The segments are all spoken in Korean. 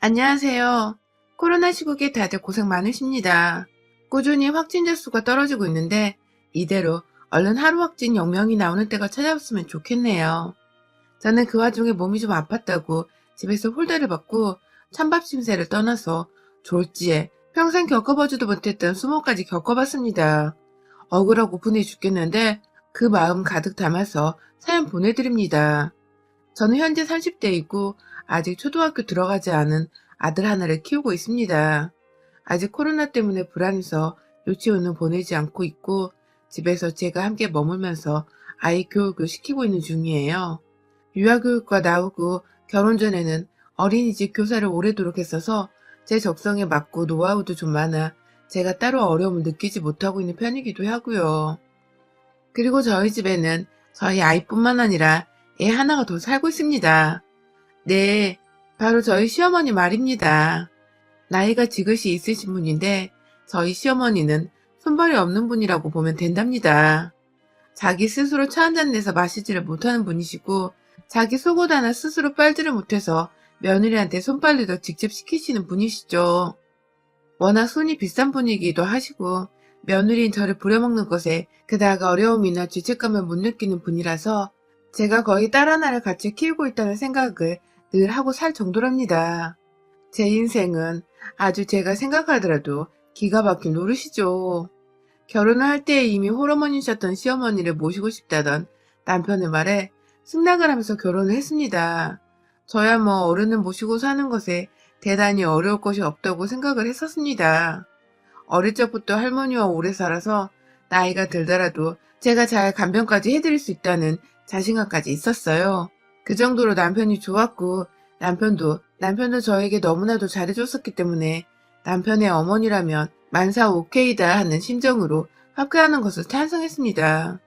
안녕하세요. 코로나 시국에 다들 고생 많으십니다. 꾸준히 확진자 수가 떨어지고 있는데 이대로 얼른 하루 확진 0명이 나오는 때가 찾아왔으면 좋겠네요. 저는 그 와중에 몸이 좀 아팠다고 집에서 홀대를 받고 찬밥 신세를 떠나서 졸지에 평생 겪어보지도 못했던 수모까지 겪어봤습니다. 억울하고 분해 죽겠는데 그 마음 가득 담아서 사연 보내드립니다. 저는 현재 30대이고 아직 초등학교 들어가지 않은 아들 하나를 키우고 있습니다. 아직 코로나 때문에 불안해서 유치원은 보내지 않고 있고 집에서 제가 함께 머물면서 아이 교육을 시키고 있는 중이에요. 유아교육과 나오고 결혼 전에는 어린이집 교사를 오래도록 했어서 제 적성에 맞고 노하우도 좀 많아 제가 따로 어려움을 느끼지 못하고 있는 편이기도 하고요. 그리고 저희 집에는 저희 아이뿐만 아니라 애 하나가 더 살고 있습니다. 네, 바로 저희 시어머니 말입니다. 나이가 지긋이 있으신 분인데 저희 시어머니는 손발이 없는 분이라고 보면 된답니다. 자기 스스로 차 한잔 내서 마시지를 못하는 분이시고 자기 속옷 하나 스스로 빨지를 못해서 며느리한테 손빨래도 직접 시키시는 분이시죠. 워낙 손이 비싼 분이기도 하시고 며느리인 저를 부려먹는 것에 그다가 어려움이나 죄책감을 못 느끼는 분이라서 제가 거의 딸 하나를 같이 키우고 있다는 생각을 늘 하고 살 정도랍니다. 제 인생은 아주 제가 생각하더라도 기가 막힌 노릇이죠. 결혼을 할 때 이미 홀어머니셨던 시어머니를 모시고 싶다던 남편의 말에 승낙을 하면서 결혼을 했습니다. 저야 뭐 어른을 모시고 사는 것에 대단히 어려울 것이 없다고 생각을 했었습니다. 어릴 적부터 할머니와 오래 살아서 나이가 들더라도 제가 잘 간병까지 해드릴 수 있다는 자신감까지 있었어요. 그 정도로 남편이 좋았고 남편도 저에게 너무나도 잘해줬었기 때문에 남편의 어머니라면 만사 오케이다 하는 심정으로 합격하는 것을 찬성했습니다.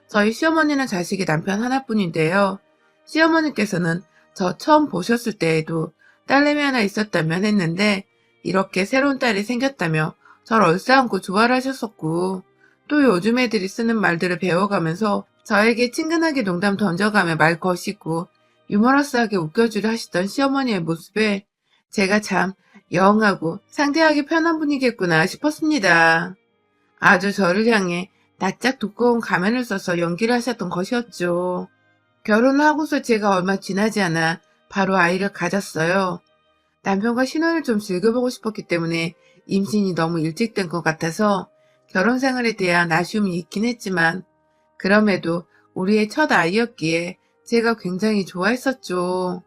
저희 시어머니는 자식이 남편 하나뿐인데요. 시어머니께서는 저 처음 보셨을 때에도 딸내미 하나 있었다면 했는데 이렇게 새로운 딸이 생겼다며 절 얼싸안고 좋아를 하셨었고 또 요즘 애들이 쓰는 말들을 배워가면서 저에게 친근하게 농담 던져가며 말 거시고 유머러스하게 웃겨주려 하시던 시어머니의 모습에 제가 참 영하고 상대하기 편한 분이겠구나 싶었습니다. 아주 저를 향해 낯짝 두꺼운 가면을 써서 연기를 하셨던 것이었죠. 결혼을 하고서 제가 얼마 지나지 않아 바로 아이를 가졌어요. 남편과 신혼을 좀 즐겨보고 싶었기 때문에 임신이 너무 일찍 된 것 같아서 결혼 생활에 대한 아쉬움이 있긴 했지만 그럼에도 우리의 첫 아이였기에 제가 굉장히 좋아했었죠.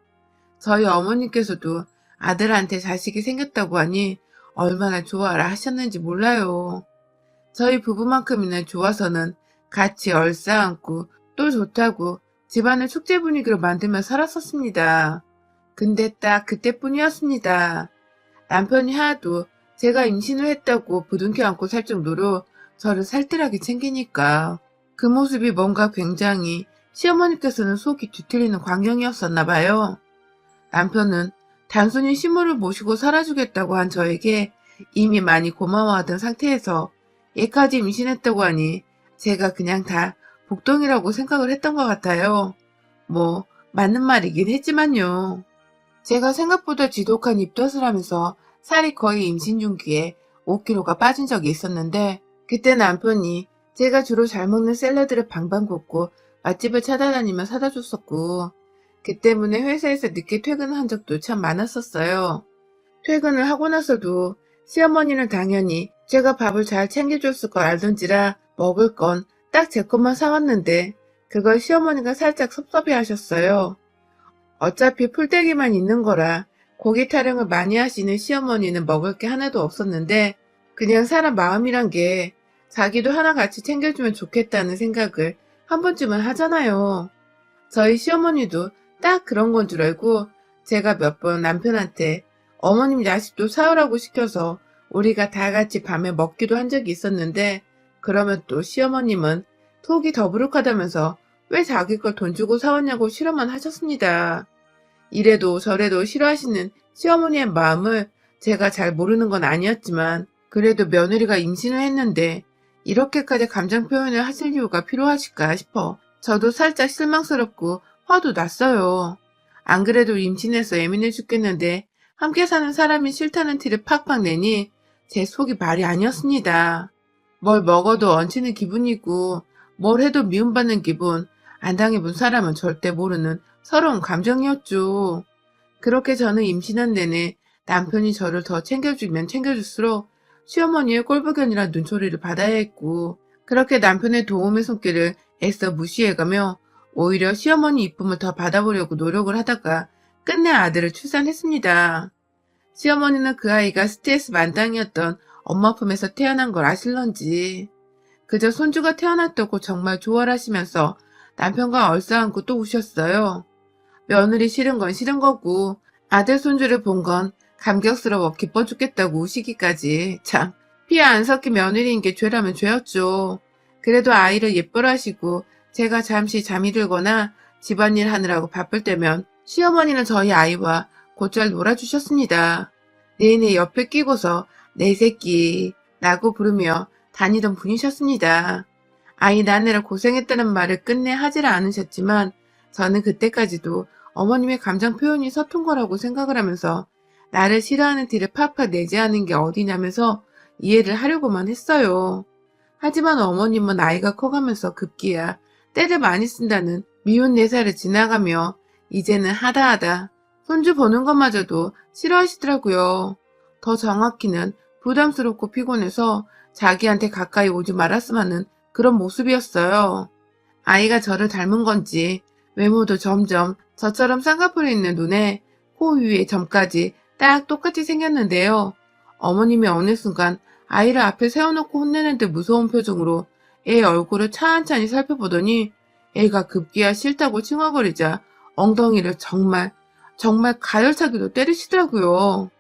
저희 어머니께서도 아들한테 자식이 생겼다고 하니 얼마나 좋아라 하셨는지 몰라요. 저희 부부만큼이나 좋아서는 같이 얼싸안고 또 좋다고 집안을 축제 분위기로 만들며 살았었습니다. 근데 딱 그때뿐이었습니다. 남편이 하도 제가 임신을 했다고 부둥켜 안고 살 정도로 저를 살뜰하게 챙기니까 그 모습이 뭔가 굉장히 시어머니께서는 속이 뒤틀리는 광경이었었나 봐요. 남편은 단순히 시부를 모시고 살아주겠다고 한 저에게 이미 많이 고마워하던 상태에서 얘까지 임신했다고 하니 제가 그냥 다 복덩이라고 생각을 했던 것 같아요. 뭐 맞는 말이긴 했지만요. 제가 생각보다 지독한 입덧을 하면서 살이 거의 임신 중기에 5kg가 빠진 적이 있었는데 그때 남편이 제가 주로 잘 먹는 샐러드를 방방 굽고 맛집을 찾아다니며 사다 줬었고 그 때문에 회사에서 늦게 퇴근한 적도 참 많았었어요. 퇴근을 하고 나서도 시어머니는 당연히 제가 밥을 잘 챙겨줬을 걸 알던지라 먹을 건 딱 제 것만 사왔는데 그걸 시어머니가 살짝 섭섭해 하셨어요. 어차피 풀떼기만 있는 거라 고기 타령을 많이 하시는 시어머니는 먹을 게 하나도 없었는데 그냥 사람 마음이란 게 자기도 하나 같이 챙겨주면 좋겠다는 생각을 한 번쯤은 하잖아요. 저희 시어머니도 딱 그런 건 줄 알고 제가 몇 번 남편한테 어머님 야식도 사오라고 시켜서 우리가 다 같이 밤에 먹기도 한 적이 있었는데 그러면 또 시어머님은 속이 더부룩하다면서 왜 자기 걸 돈 주고 사왔냐고 싫어만 하셨습니다. 이래도 저래도 싫어하시는 시어머니의 마음을 제가 잘 모르는 건 아니었지만 그래도 며느리가 임신을 했는데 이렇게까지 감정 표현을 하실 이유가 필요하실까 싶어 저도 살짝 실망스럽고 화도 났어요. 안 그래도 임신해서 예민해 죽겠는데 함께 사는 사람이 싫다는 티를 팍팍 내니 제 속이 말이 아니었습니다. 뭘 먹어도 얹히는 기분이고 뭘 해도 미움받는 기분, 안 당해본 사람은 절대 모르는 서러운 감정이었죠. 그렇게 저는 임신한 내내 남편이 저를 더 챙겨주면 챙겨줄수록 시어머니의 꼴불견이란 눈초리를 받아야 했고, 그렇게 남편의 도움의 손길을 애써 무시해가며 오히려 시어머니 이쁨을 더 받아보려고 노력을 하다가 끝내 아들을 출산했습니다. 시어머니는 그 아이가 스트레스 만땅이었던 엄마 품에서 태어난 걸 아실런지 그저 손주가 태어났다고 정말 좋아하시면서 남편과 얼싸안고 또 우셨어요. 며느리 싫은 건 싫은 거고 아들 손주를 본 건 감격스러워 기뻐 죽겠다고 우시기까지. 참, 피 안 섞인 며느리인 게 죄라면 죄였죠. 그래도 아이를 예뻐라 하시고 제가 잠시 잠이 들거나 집안일 하느라고 바쁠 때면 시어머니는 저희 아이와 곧잘 놀아주셨습니다. 내내 옆에 끼고서 내 새끼 라고 부르며 다니던 분이셨습니다. 아이 낳느라 고생했다는 말을 끝내 하질 않으셨지만 저는 그때까지도 어머님의 감정 표현이 서툰 거라고 생각을 하면서 나를 싫어하는 티를 팍팍 내지 않은 게 어디냐면서 이해를 하려고만 했어요. 하지만 어머님은 아이가 커가면서 급기야 때를 많이 쓴다는 미운 내사를 지나가며 이제는 하다하다 손주 보는 것마저도 싫어하시더라고요. 더 정확히는 부담스럽고 피곤해서 자기한테 가까이 오지 말았으면 하는 그런 모습이었어요. 아이가 저를 닮은 건지 외모도 점점 저처럼 쌍꺼풀이 있는 눈에 코 위에 점까지 딱 똑같이 생겼는데요. 어머님이 어느 순간 아이를 앞에 세워놓고 혼내는 듯 무서운 표정으로 애 얼굴을 찬찬히 살펴보더니 애가 급기야 싫다고 칭얼거리자 엉덩이를 정말 가열차기로 때리시더라고요.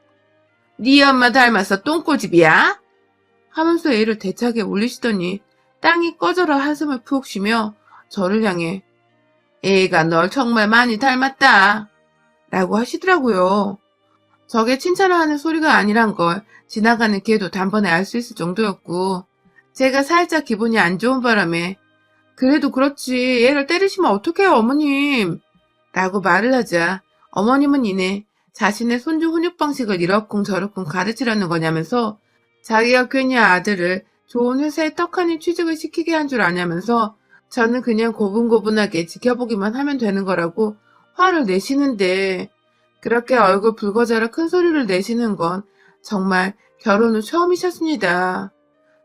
네 엄마 닮아서 똥꼬집이야? 하면서 애를 대차게 올리시더니 땅이 꺼져라 한숨을 푹 쉬며 저를 향해 애가 널 정말 많이 닮았다 라고 하시더라고요. 저게 칭찬을 하는 소리가 아니란 걸 지나가는 개도 단번에 알 수 있을 정도였고, 제가 살짝 기분이 안 좋은 바람에 그래도 그렇지 애를 때리시면 어떡해요 어머님 라고 말을 하자 어머님은 이내 자신의 손주 훈육 방식을 이러쿵 저러쿵 가르치려는 거냐면서 자기가 괜히 아들을 좋은 회사에 떡하니 취직을 시키게 한 줄 아냐면서 저는 그냥 고분고분하게 지켜보기만 하면 되는 거라고 화를 내시는데, 그렇게 얼굴 붉어져라 큰 소리를 내시는 건 정말 결혼 후 처음이셨습니다.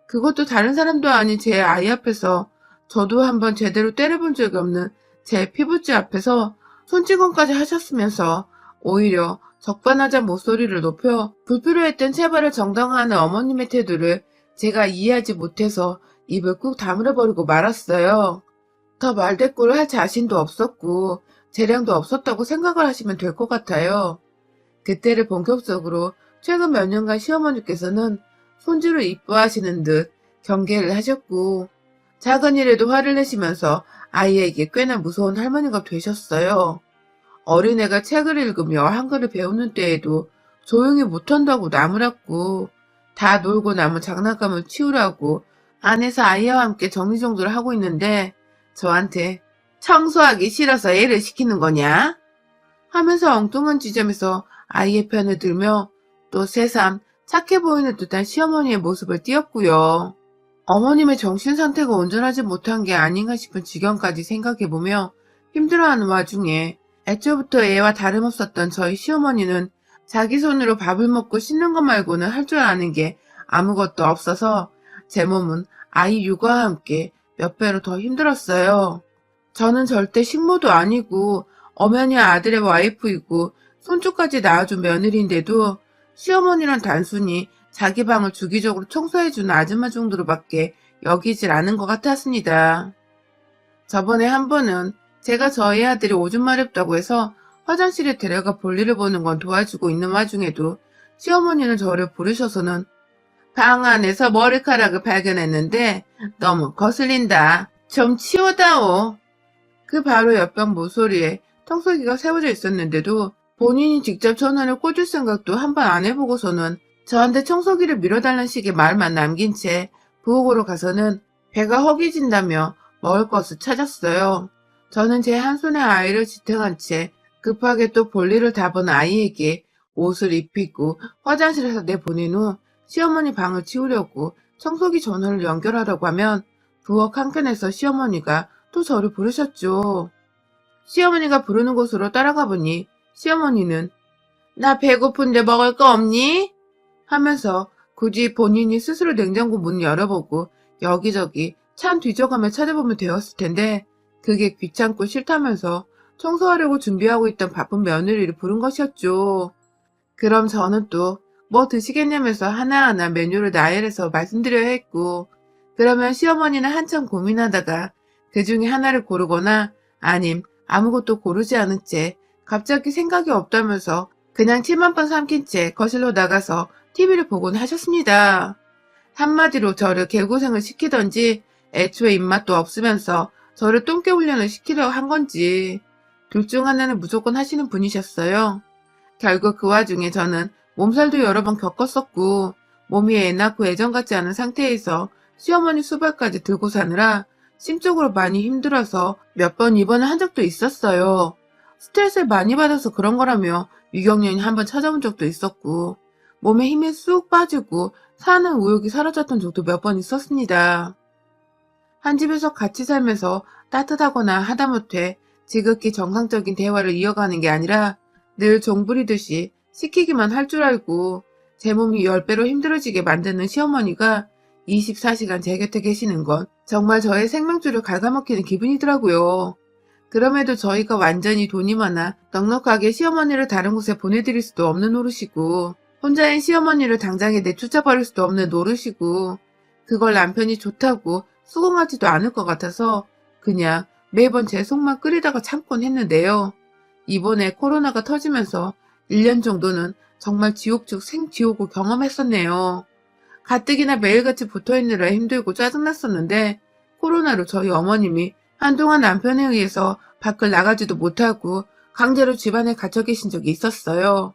그것도 다른 사람도 아닌 제 아이 앞에서, 저도 한번 제대로 때려본 적이 없는 제 피부쥐 앞에서 손찌검까지 하셨으면서 오히려 적반하장 목소리를 높여 불필요했던 체벌을 정당화하는 어머님의 태도를 제가 이해하지 못해서 입을 꾹 다물어버리고 말았어요. 더 말대꾸를 할 자신도 없었고 재량도 없었다고 생각을 하시면 될 것 같아요. 그때를 본격적으로 최근 몇 년간 시어머니께서는 손주를 이뻐하시는 듯 경계를 하셨고 작은 일에도 화를 내시면서 아이에게 꽤나 무서운 할머니가 되셨어요. 어린애가 책을 읽으며 한글을 배우는 때에도 조용히 못한다고 나무랐고 다 놀고 남은 장난감을 치우라고 안에서 아이와 함께 정리정돈을 하고 있는데 저한테 청소하기 싫어서 애를 시키는 거냐? 하면서 엉뚱한 지점에서 아이의 편을 들며 또 새삼 착해 보이는 듯한 시어머니의 모습을 띄었고요. 어머님의 정신 상태가 온전하지 못한 게 아닌가 싶은 지경까지 생각해보며 힘들어하는 와중에 애초부터 애와 다름없었던 저희 시어머니는 자기 손으로 밥을 먹고 씻는 것 말고는 할 줄 아는 게 아무것도 없어서 제 몸은 아이 육아와 함께 몇 배로 더 힘들었어요. 저는 절대 식모도 아니고 엄연히 아들의 와이프이고 손주까지 낳아준 며느리인데도 시어머니란 단순히 자기 방을 주기적으로 청소해주는 아줌마 정도로밖에 여기질 않은 것 같았습니다. 저번에 한 번은 제가 저희 아들이 오줌 마렵다고 해서 화장실에 데려가 볼일을 보는 건 도와주고 있는 와중에도 시어머니는 저를 부르셔서는 방 안에서 머리카락을 발견했는데 너무 거슬린다. 좀 치워다오. 그 바로 옆방 모서리에 청소기가 세워져 있었는데도 본인이 직접 전화를 꽂을 생각도 한 번 안 해보고서는 저한테 청소기를 밀어달라는 식의 말만 남긴 채 부엌으로 가서는 배가 허기진다며 먹을 것을 찾았어요. 저는 제 한 손에 아이를 지탱한 채 급하게 또 볼일을 다 본 아이에게 옷을 입히고 화장실에서 내보낸 후 시어머니 방을 치우려고 청소기 전원을 연결하려고 하면 부엌 한켠에서 시어머니가 또 저를 부르셨죠. 시어머니가 부르는 곳으로 따라가 보니 시어머니는 나 배고픈데 먹을 거 없니? 하면서 굳이 본인이 스스로 냉장고 문을 열어보고 여기저기 찬 뒤져가며 찾아보면 되었을 텐데 그게 귀찮고 싫다면서 청소하려고 준비하고 있던 바쁜 며느리를 부른 것이었죠. 그럼 저는 또 뭐 드시겠냐면서 하나하나 메뉴를 나열해서 말씀드려야 했고, 그러면 시어머니는 한참 고민하다가 그 중에 하나를 고르거나 아님 아무것도 고르지 않은 채 갑자기 생각이 없다면서 그냥 침 한 번 삼킨 채 거실로 나가서 TV를 보곤 하셨습니다. 한마디로 저를 개고생을 시키던지 애초에 입맛도 없으면서 저를 똥개 훈련을 시키려고 한 건지 둘 중 하나는 무조건 하시는 분이셨어요. 결국 그 와중에 저는 몸살도 여러 번 겪었었고 몸이 애 낳고 예전 같지 않은 상태에서 시어머니 수발까지 들고 사느라 심적으로 많이 힘들어서 몇 번 입원을 한 적도 있었어요. 스트레스를 많이 받아서 그런 거라며 유경련이 한 번 찾아온 적도 있었고 몸에 힘이 쑥 빠지고 사는 의욕이 사라졌던 적도 몇 번 있었습니다. 한 집에서 같이 살면서 따뜻하거나 하다못해 지극히 정상적인 대화를 이어가는 게 아니라 늘 종부리듯이 시키기만 할 줄 알고 제 몸이 10배로 힘들어지게 만드는 시어머니가 24시간 제 곁에 계시는 건 정말 저의 생명줄을 갉아먹히는 기분이더라고요. 그럼에도 저희가 완전히 돈이 많아 넉넉하게 시어머니를 다른 곳에 보내드릴 수도 없는 노릇이고 혼자인 시어머니를 당장에 내쫓아버릴 수도 없는 노릇이고 그걸 남편이 좋다고 수긍하지도 않을 것 같아서 그냥 매번 제 속만 끓이다가 참곤 했는데요. 이번에 코로나가 터지면서 1년 정도는 정말 지옥 중 생지옥을 경험했었네요. 가뜩이나 매일같이 붙어있느라 힘들고 짜증났었는데 코로나로 저희 어머님이 한동안 남편에 의해서 밖을 나가지도 못하고 강제로 집안에 갇혀 계신 적이 있었어요.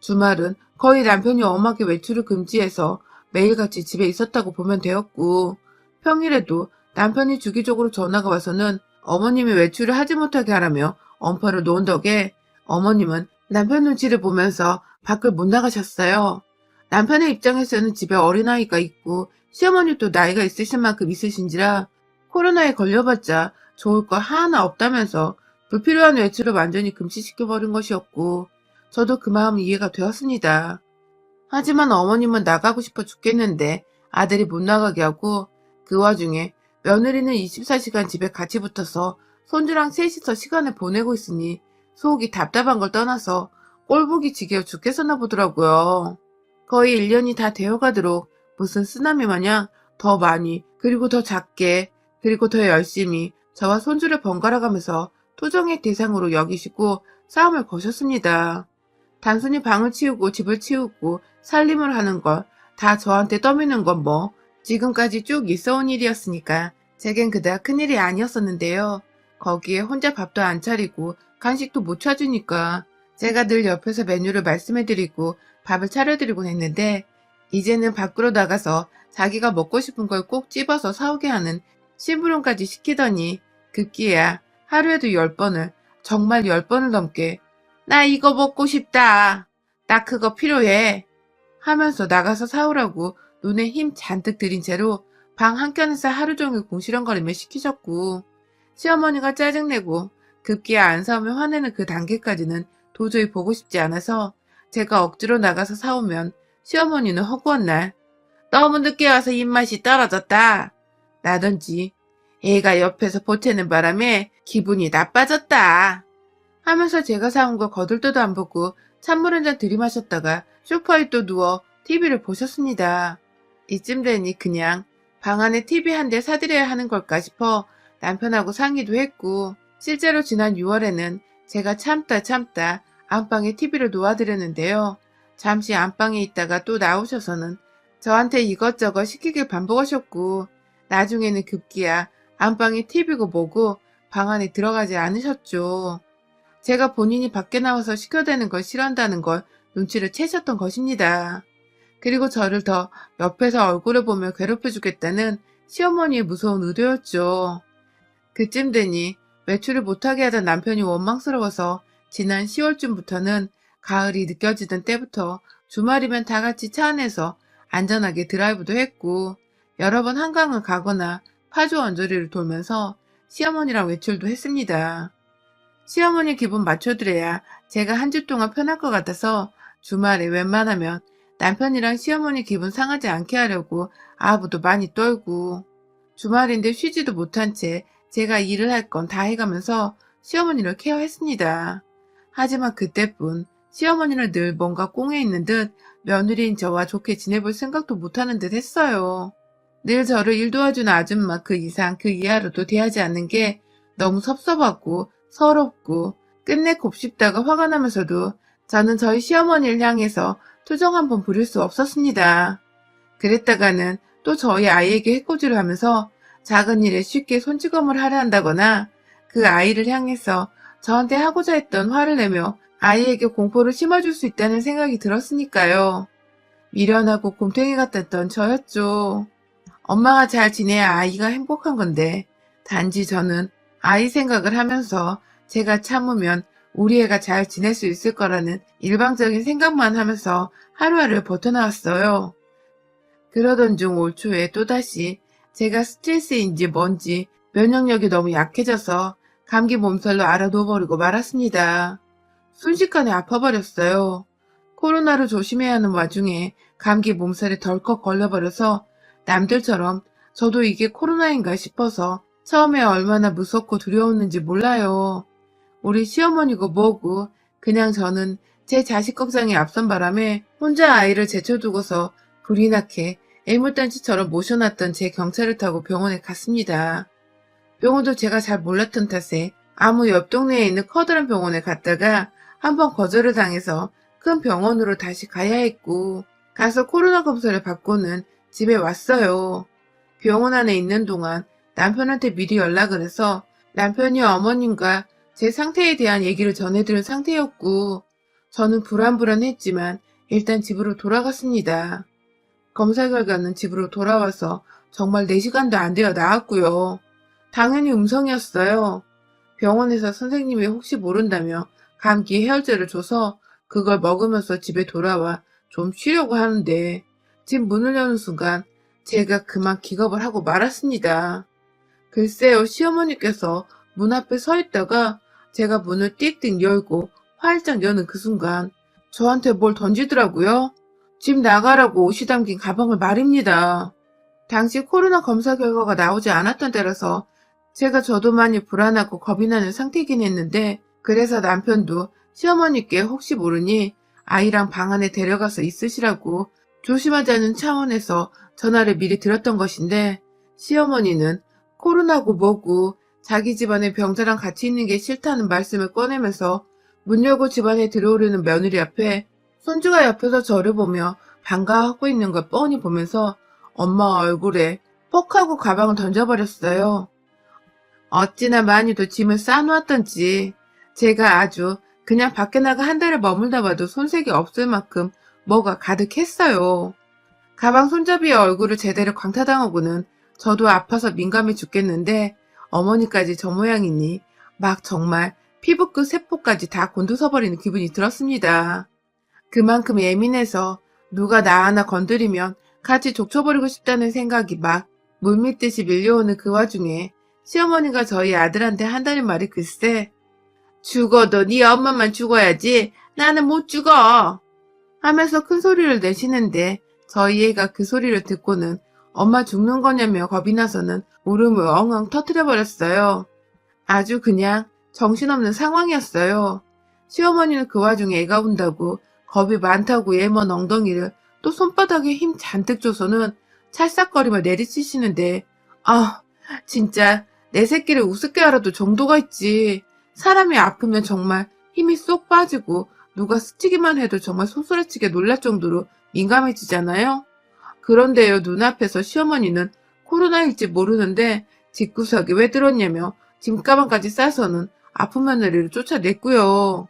주말은 거의 남편이 엄하게 외출을 금지해서 매일같이 집에 있었다고 보면 되었고 평일에도 남편이 주기적으로 전화가 와서는 어머님이 외출을 하지 못하게 하라며 엄포를 놓은 덕에 어머님은 남편 눈치를 보면서 밖을 못 나가셨어요. 남편의 입장에서는 집에 어린아이가 있고 시어머니도 나이가 있으신 만큼 있으신지라 코로나에 걸려봤자 좋을 거 하나 없다면서 불필요한 외출을 완전히 금지시켜버린 것이었고 저도 그 마음 이해가 되었습니다. 하지만 어머님은 나가고 싶어 죽겠는데 아들이 못 나가게 하고 그 와중에 며느리는 24시간 집에 같이 붙어서 손주랑 셋이서 시간을 보내고 있으니 속이 답답한 걸 떠나서 꼴보기 지겨워 죽겠었나 보더라고요. 거의 1년이 다 되어가도록 무슨 쓰나미 마냥 더 많이 그리고 더 작게 그리고 더 열심히 저와 손주를 번갈아가면서 투정의 대상으로 여기시고 싸움을 거셨습니다. 단순히 방을 치우고 집을 치우고 살림을 하는 걸 다 저한테 떠미는 건 뭐 지금까지 쭉 있어온 일이었으니까 제겐 그닥 큰일이 아니었었는데요. 거기에 혼자 밥도 안 차리고 간식도 못 차주니까 제가 늘 옆에서 메뉴를 말씀해드리고 밥을 차려드리곤 했는데 이제는 밖으로 나가서 자기가 먹고 싶은 걸 꼭 집어서 사오게 하는 심부름까지 시키더니 급기야 하루에도 10번을 정말 10번을 넘게 나 이거 먹고 싶다. 나 그거 필요해. 하면서 나가서 사오라고 눈에 힘 잔뜩 들인 채로 방 한켠에서 하루 종일 궁시렁거리며 시키셨고 시어머니가 짜증내고 급기야 안 사오면 화내는 그 단계까지는 도저히 보고 싶지 않아서 제가 억지로 나가서 사오면 시어머니는 허구한 날 너무 늦게 와서 입맛이 떨어졌다 라든지 애가 옆에서 보채는 바람에 기분이 나빠졌다 하면서 제가 사온 거 거들떠도 안 보고 찬물 한 잔 들이마셨다가 소파에 또 누워 TV를 보셨습니다. 이쯤 되니 그냥 방 안에 TV 한 대 사드려야 하는 걸까 싶어 남편하고 상의도 했고 실제로 지난 6월에는 제가 참다 안방에 TV를 놓아드렸는데요. 잠시 안방에 있다가 또 나오셔서는 저한테 이것저것 시키길 반복하셨고 나중에는 급기야 안방에 TV고 뭐고 방 안에 들어가지 않으셨죠. 제가 본인이 밖에 나와서 시켜대는 걸 싫어한다는 걸 눈치를 채셨던 것입니다. 그리고 저를 더 옆에서 얼굴을 보며 괴롭혀주겠다는 시어머니의 무서운 의도였죠. 그쯤 되니 외출을 못하게 하던 남편이 원망스러워서 지난 10월쯤부터는 가을이 느껴지던 때부터 주말이면 다 같이 차 안에서 안전하게 드라이브도 했고 여러 번 한강을 가거나 파주 언저리를 돌면서 시어머니랑 외출도 했습니다. 시어머니 기분 맞춰드려야 제가 한 주 동안 편할 것 같아서 주말에 웬만하면 남편이랑 시어머니 기분 상하지 않게 하려고 아부도 많이 떨고 주말인데 쉬지도 못한 채 제가 일을 할 건 다 해가면서 시어머니를 케어했습니다. 하지만 그때뿐 시어머니는 늘 뭔가 꽁에 있는 듯 며느리인 저와 좋게 지내볼 생각도 못하는 듯 했어요. 늘 저를 일 도와주는 아줌마 그 이상 그 이하로도 대하지 않는 게 너무 섭섭하고 서럽고 끝내 곱씹다가 화가 나면서도 저는 저희 시어머니를 향해서 투정 한번 부릴 수 없었습니다. 그랬다가는 또 저희 아이에게 해코지를 하면서 작은 일에 쉽게 손찌검을 하려 한다거나 그 아이를 향해서 저한테 하고자 했던 화를 내며 아이에게 공포를 심어줄 수 있다는 생각이 들었으니까요. 미련하고 곰탱이 같았던 저였죠. 엄마가 잘 지내야 아이가 행복한 건데 단지 저는 아이 생각을 하면서 제가 참으면 우리 애가 잘 지낼 수 있을 거라는 일방적인 생각만 하면서 하루하루 버텨나왔어요. 그러던 중 올 초에 또다시 제가 스트레스인지 뭔지 면역력이 너무 약해져서 감기 몸살로 알아누워버리고 말았습니다. 순식간에 아파버렸어요. 코로나로 조심해야 하는 와중에 감기 몸살에 덜컥 걸려버려서 남들처럼 저도 이게 코로나인가 싶어서 처음에 얼마나 무섭고 두려웠는지 몰라요. 우리 시어머니고 뭐고 그냥 저는 제 자식 걱정이 앞선 바람에 혼자 아이를 제쳐두고서 불이 나게 애물단지처럼 모셔놨던 제 경차를 타고 병원에 갔습니다. 병원도 제가 잘 몰랐던 탓에 아무 옆 동네에 있는 커다란 병원에 갔다가 한번 거절을 당해서 큰 병원으로 다시 가야 했고 가서 코로나 검사를 받고는 집에 왔어요. 병원 안에 있는 동안 남편한테 미리 연락을 해서 남편이 어머님과 제 상태에 대한 얘기를 전해드린 상태였고 저는 불안불안했지만 일단 집으로 돌아갔습니다. 검사 결과는 집으로 돌아와서 정말 4시간도 안 되어 나왔고요. 당연히 음성이었어요. 병원에서 선생님이 혹시 모른다며 감기 해열제를 줘서 그걸 먹으면서 집에 돌아와 좀 쉬려고 하는데 집 문을 여는 순간 제가 그만 기겁을 하고 말았습니다. 글쎄요, 시어머니께서 문 앞에 서 있다가 제가 문을 띡띡 열고 활짝 여는 그 순간 저한테 뭘 던지더라고요. 집 나가라고 옷이 담긴 가방을 말입니다. 당시 코로나 검사 결과가 나오지 않았던 때라서 제가 저도 많이 불안하고 겁이 나는 상태이긴 했는데 그래서 남편도 시어머니께 혹시 모르니 아이랑 방 안에 데려가서 있으시라고 조심하자는 차원에서 전화를 미리 드렸던 것인데 시어머니는 코로나고 뭐고 자기 집안에 병자랑 같이 있는 게 싫다는 말씀을 꺼내면서 문 열고 집안에 들어오려는 며느리 앞에 손주가 옆에서 저를 보며 반가워하고 있는 걸 뻔히 보면서 엄마 얼굴에 퍽 하고 가방을 던져버렸어요. 어찌나 많이도 짐을 쌓아놓았던지 제가 아주 그냥 밖에 나가 한 달을 머물다 봐도 손색이 없을 만큼 뭐가 가득했어요. 가방 손잡이에 얼굴을 제대로 광타당하고는 저도 아파서 민감해 죽겠는데 어머니까지 저 모양이니 막 정말 피부끝 세포까지 다 곤두서버리는 기분이 들었습니다. 그만큼 예민해서 누가 나 하나 건드리면 같이 족쳐버리고 싶다는 생각이 막 물밀듯이 밀려오는 그 와중에 시어머니가 저희 아들한테 한다는 말이 글쎄 죽어도 네 엄마만 죽어야지 나는 못 죽어 하면서 큰 소리를 내시는데 저희 애가 그 소리를 듣고는 엄마 죽는 거냐며 겁이 나서는 울음을 엉엉 터뜨려버렸어요. 아주 그냥 정신없는 상황이었어요. 시어머니는 그 와중에 애가 운다고 겁이 많다고 얘먼 엉덩이를 또 손바닥에 힘 잔뜩 줘서는 찰싹거리며 내리치시는데 아 진짜 내 새끼를 우습게 알아도 정도가 있지. 사람이 아프면 정말 힘이 쏙 빠지고 누가 스치기만 해도 정말 소스라치게 놀랄 정도로 민감해지잖아요. 그런데요 눈앞에서 시어머니는 코로나일지 모르는데 집구석에 왜 들었냐며 짐가방까지 싸서는 아픈 며느리를 쫓아냈고요.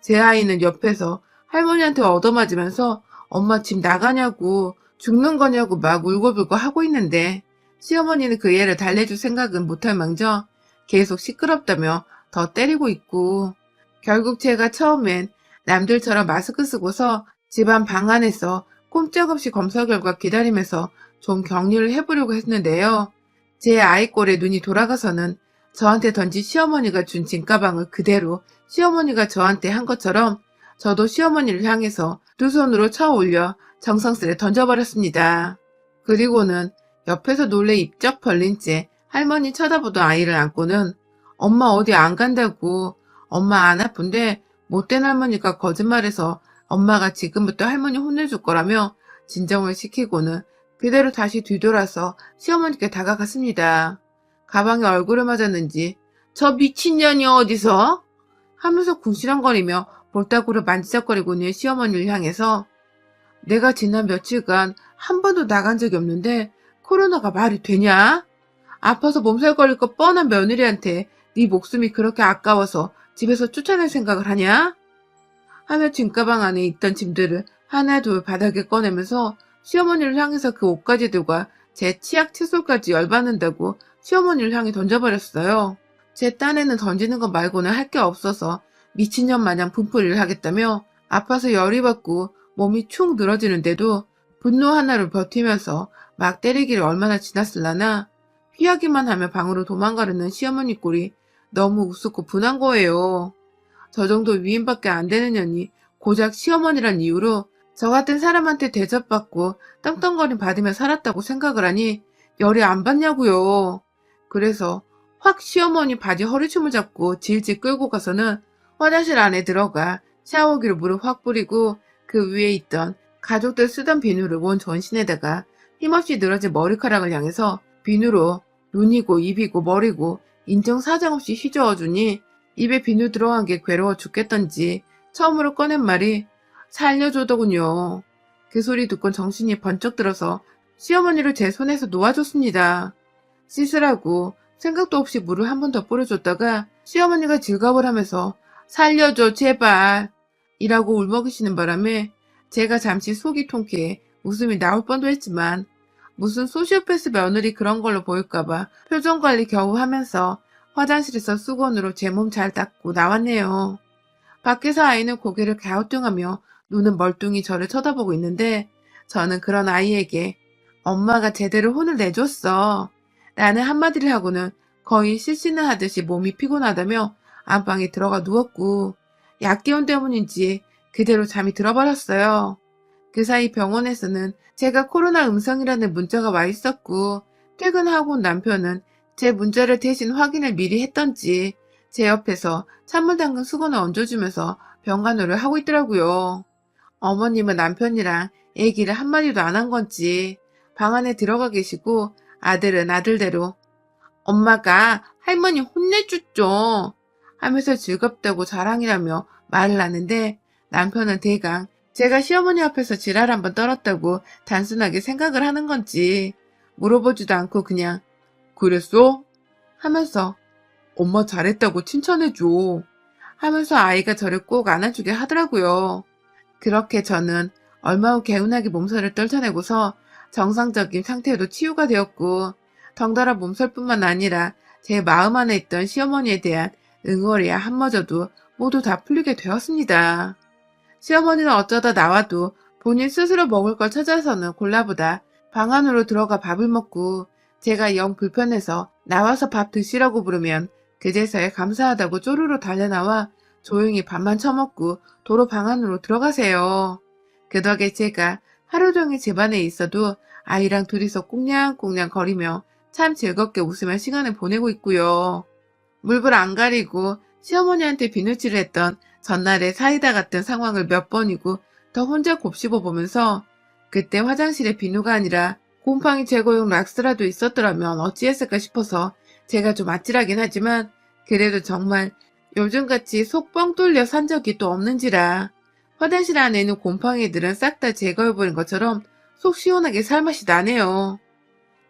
제 아이는 옆에서 할머니한테 얻어맞으면서 엄마 집 나가냐고 죽는 거냐고 막 울고불고 하고 있는데 시어머니는 그 애를 달래줄 생각은 못할 망정 계속 시끄럽다며 더 때리고 있고 결국 제가 처음엔 남들처럼 마스크 쓰고서 집안 방 안에서 꼼짝없이 검사 결과 기다리면서 좀 격리를 해보려고 했는데요. 제 아이 꼴에 눈이 돌아가서는 저한테 던진 시어머니가 준 짐가방을 그대로 시어머니가 저한테 한 것처럼 저도 시어머니를 향해서 두 손으로 쳐 올려 정성스레 던져버렸습니다. 그리고는 옆에서 놀래 입쩍 벌린 채 할머니 쳐다보던 아이를 안고는 엄마 어디 안 간다고, 엄마 안 아픈데 못된 할머니가 거짓말해서 엄마가 지금부터 할머니 혼내줄 거라며 진정을 시키고는 그대로 다시 뒤돌아서 시어머니께 다가갔습니다. 가방에 얼굴을 맞았는지 저 미친년이 어디서? 하면서 궁시렁거리며 볼따구를 만지작거리고는 시어머니를 향해서 내가 지난 며칠간 한 번도 나간 적이 없는데 코로나가 말이 되냐? 아파서 몸살 걸릴 거 뻔한 며느리한테 네 목숨이 그렇게 아까워서 집에서 쫓아낼 생각을 하냐? 하며 짐가방 안에 있던 짐들을 하나 둘 바닥에 꺼내면서 시어머니를 향해서 그 옷가지들과 제 치약 칫솔까지 열받는다고 시어머니를 향해 던져버렸어요. 제 딴에는 던지는 것 말고는 할 게 없어서 미친년 마냥 분풀이를 하겠다며 아파서 열이 받고 몸이 축 늘어지는데도 분노 하나를 버티면서 막 때리기를 얼마나 지났을라나 피하기만 하며 방으로 도망가려는 시어머니 꼴이 너무 우습고 분한 거예요. 저 정도 위임밖에 안 되는 년이 고작 시어머니란 이유로 저 같은 사람한테 대접받고 떵떵거림 받으며 살았다고 생각을 하니 열이 안 받냐고요. 그래서 확 시어머니 바지 허리춤을 잡고 질질 끌고 가서는 화장실 안에 들어가 샤워기로 물을 확 뿌리고 그 위에 있던 가족들 쓰던 비누를 온 전신에다가 힘없이 늘어진 머리카락을 향해서 비누로 눈이고 입이고 머리고 인정사정 없이 휘저어주니 입에 비누 들어간 게 괴로워 죽겠던지 처음으로 꺼낸 말이 살려줘더군요. 그 소리 듣곤 정신이 번쩍 들어서 시어머니를 제 손에서 놓아줬습니다. 씻으라고 생각도 없이 물을 한 번 더 뿌려줬다가 시어머니가 질갑을 하면서 살려줘 제발 이라고 울먹이시는 바람에 제가 잠시 속이 통쾌해 웃음이 나올 뻔도 했지만 무슨 소시오패스 며느리 그런 걸로 보일까봐 표정 관리 겨우 하면서 화장실에서 수건으로 제 몸 잘 닦고 나왔네요. 밖에서 아이는 고개를 갸우뚱하며 눈은 멀뚱히 저를 쳐다보고 있는데 저는 그런 아이에게 엄마가 제대로 혼을 내줬어 라는 한마디를 하고는 거의 실신을 하듯이 몸이 피곤하다며 안방에 들어가 누웠고 약기운 때문인지 그대로 잠이 들어버렸어요. 그 사이 병원에서는 제가 코로나 음성이라는 문자가 와 있었고 퇴근하고 온 남편은 제 문자를 대신 확인을 미리 했던지 제 옆에서 찬물 담근 수건을 얹어주면서 병간호를 하고 있더라고요. 어머님은 남편이랑 얘기를 한마디도 안 한 건지 방 안에 들어가 계시고 아들은 아들대로 엄마가 할머니 혼내줬죠 하면서 즐겁다고 자랑이라며 말을 하는데 남편은 대강 제가 시어머니 앞에서 지랄 한번 떨었다고 단순하게 생각을 하는 건지 물어보지도 않고 그냥 그랬어? 하면서 엄마 잘했다고 칭찬해줘 하면서 아이가 저를 꼭 안아주게 하더라고요. 그렇게 저는 얼마 후 개운하게 몸살을 떨쳐내고서 정상적인 상태로 치유가 되었고 덩달아 몸살뿐만 아니라 제 마음 안에 있던 시어머니에 대한 응어리야 한마저도 모두 다 풀리게 되었습니다. 시어머니는 어쩌다 나와도 본인 스스로 먹을 걸 찾아서는 골라보다 방 안으로 들어가 밥을 먹고 제가 영 불편해서 나와서 밥 드시라고 부르면 그제서야 감사하다고 쪼르르 달려나와 조용히 밥만 처먹고 도로 방 안으로 들어가세요. 그 덕에 제가 하루 종일 집안에 있어도 아이랑 둘이서 꽁냥꽁냥 거리며 참 즐겁게 웃으며 시간을 보내고 있고요. 물불 안 가리고 시어머니한테 비누칠을 했던 전날의 사이다 같은 상황을 몇 번이고 더 혼자 곱씹어 보면서 그때 화장실에 비누가 아니라 곰팡이 제거용 락스라도 있었더라면 어찌했을까 싶어서 제가 좀 아찔하긴 하지만 그래도 정말 요즘같이 속 뻥 뚫려 산 적이 또 없는지라 화장실 안에 있는 곰팡이들은 싹 다 제거해버린 것처럼 속 시원하게 살맛이 나네요.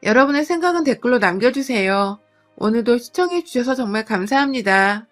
여러분의 생각은 댓글로 남겨주세요. 오늘도 시청해주셔서 정말 감사합니다.